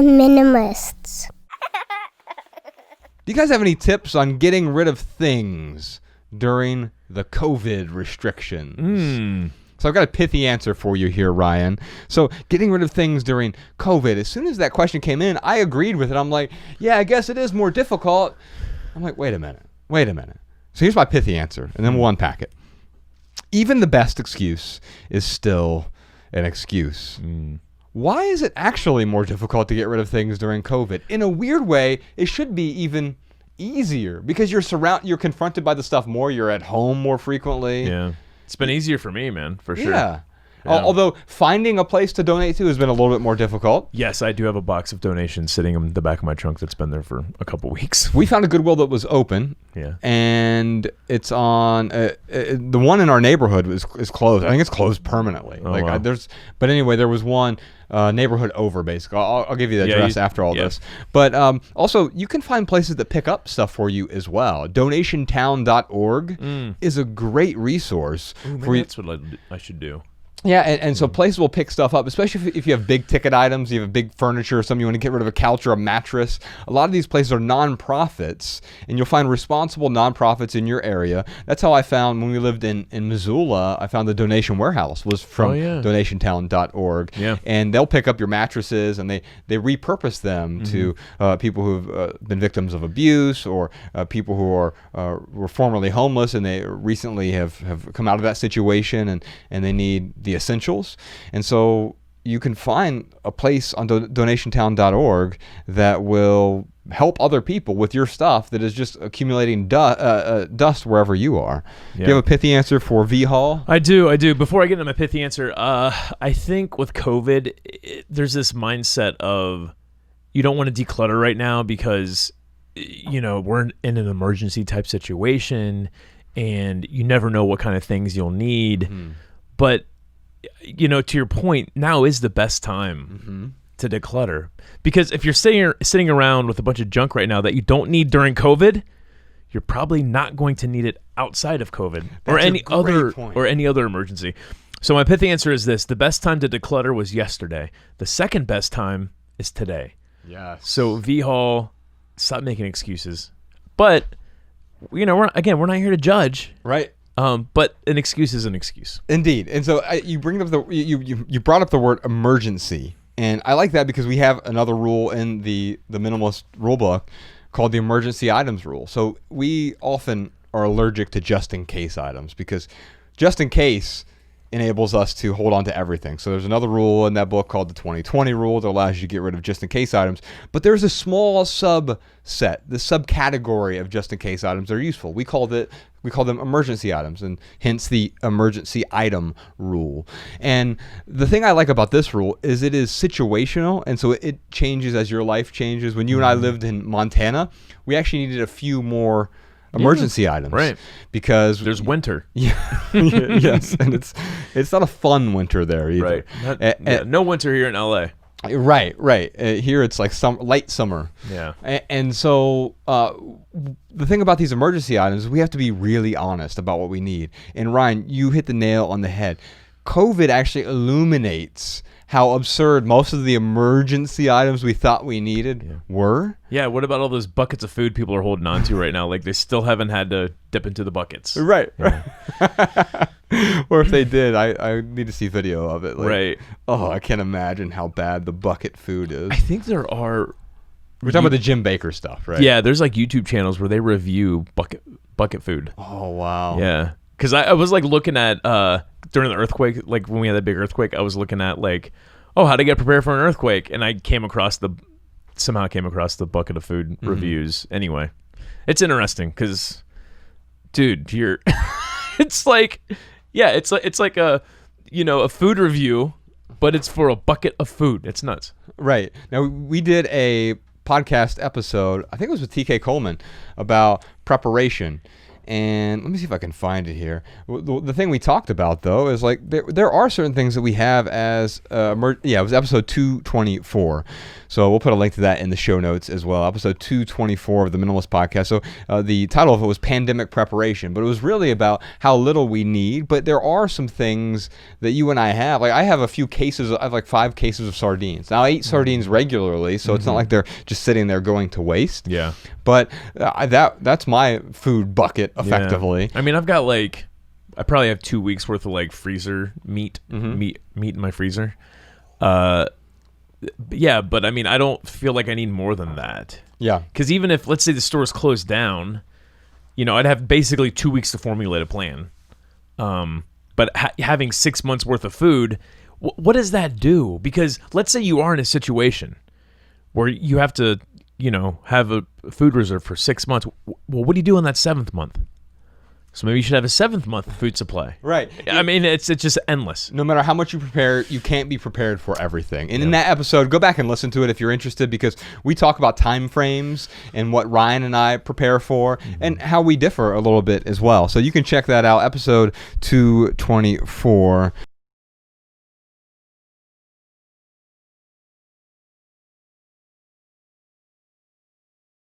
Minimalists. Do you guys have any tips on getting rid of things during the COVID restrictions? So I've got a pithy answer for you here, Ryan. So getting rid of things during COVID, as soon as that question came in, I agreed with it. I'm like, yeah, I guess it is more difficult. I'm like, wait a minute. So here's my pithy answer, and then we'll unpack it. Even the best excuse is still an excuse. Why is it actually more difficult to get rid of things during COVID? In a weird way, it should be even easier because you're confronted by the stuff more. You're at home more frequently. Yeah. It's been easier for me, man, for sure. Yeah. Although finding a place to donate to has been a little bit more difficult. Yes, I do have a box of donations sitting in the back of my trunk that's been there for a couple weeks. We found a Goodwill that was open. Yeah. And it's on the one in our neighborhood is closed. I think it's closed permanently. Oh, wow. But anyway, there was one neighborhood over, basically. I'll give you the address after all this. But also, you can find places that pick up stuff for you as well. Donationtown.org is a great resource. That's what I should do. Yeah, and so places will pick stuff up, especially if you have big ticket items, you have big furniture or something, you want to get rid of a couch or a mattress. A lot of these places are nonprofits, and you'll find responsible nonprofits in your area. That's how I found when we lived in Missoula, I found the donation warehouse was from donationtown.org. Yeah. And they'll pick up your mattresses, and they repurpose them to people who've been victims of abuse or people who were formerly homeless, and they recently have come out of that situation, and they need the essentials. And so you can find a place on donationtown.org that will help other people with your stuff that is just accumulating dust wherever you are. Yeah. Do you have a pithy answer for V Hall? I do. Before I get into my pithy answer, I think with COVID, there's this mindset of you don't want to declutter right now because, we're in an emergency type situation and you never know what kind of things you'll need. But to your point, now is the best time to declutter, because if you're sitting around with a bunch of junk right now that you don't need during COVID, you're probably not going to need it outside of COVID or any other emergency. So my pithy answer is this: the best time to declutter was yesterday. The second best time is today. Yes. So V Hall, stop making excuses. But we're not here to judge, right? But an excuse is an excuse. Indeed. And so you bring up you brought up the word emergency, and I like that because we have another rule in the minimalist rule book called the emergency items rule. So we often are allergic to just in case items because just in case enables us to hold on to everything. So there's another rule in that book called the 20/20 rule that allows you to get rid of just in case items. But there's a small subset, the subcategory of just in case items that are useful. We call them emergency items, and hence the emergency item rule. And the thing I like about this rule is it is situational, and so it changes as your life changes. When you and I lived in Montana, we actually needed a few more emergency items, right? Because there's winter. Yes, and it's not a fun winter there either. Right. No winter here in LA. Right. Here it's like late summer. Yeah. And so the thing about these emergency items is we have to be really honest about what we need. And Ryan, you hit the nail on the head. COVID actually illuminates how absurd most of the emergency items we thought we needed were. Yeah, what about all those buckets of food people are holding on to right now? Like they still haven't had to dip into the buckets. Right. Or if they did, I need to see video of it. Right. Oh, I can't imagine how bad the bucket food is. I think there are... We're talking about the Jim Baker stuff, right? Yeah, there's like YouTube channels where they review bucket food. Oh, wow. Yeah. Because I was like looking at... during the earthquake, like when we had that big earthquake, I was looking at like, how to get prepared for an earthquake, and I came across the bucket of food reviews. Anyway, it's interesting because, dude, you're, it's like a, a food review, but it's for a bucket of food. It's nuts. Right. Now we did a podcast episode, I think it was with TK Coleman, about preparation. And let me see if I can find it here. The thing we talked about, though, is like there are certain things that we have as it was episode 224. So we'll put a link to that in the show notes as well. Episode 224 of the Minimalist Podcast. So the title of it was Pandemic Preparation, but it was really about how little we need. But there are some things that you and I have. Like I have a few cases. I have like 5 cases of sardines. Now I eat sardines regularly, so it's not like they're just sitting there going to waste. Yeah. But that's my food bucket effectively. Yeah. I mean, I've got like I probably have 2 weeks worth of like freezer meat in my freezer. Yeah, but I mean, I don't feel like I need more than that. Yeah. Because even if, let's say, the store's closed down, I'd have basically 2 weeks to formulate a plan. But having 6 months worth of food, what does that do? Because let's say you are in a situation where you have to, have a food reserve for 6 months. Well, what do you do in that 7th month? So maybe you should have a 7th month of food supply. Right. I mean, it's just endless. No matter how much you prepare, you can't be prepared for everything. And in that episode, go back and listen to it if you're interested, because we talk about time frames and what Ryan and I prepare for and how we differ a little bit as well. So you can check that out, episode 224.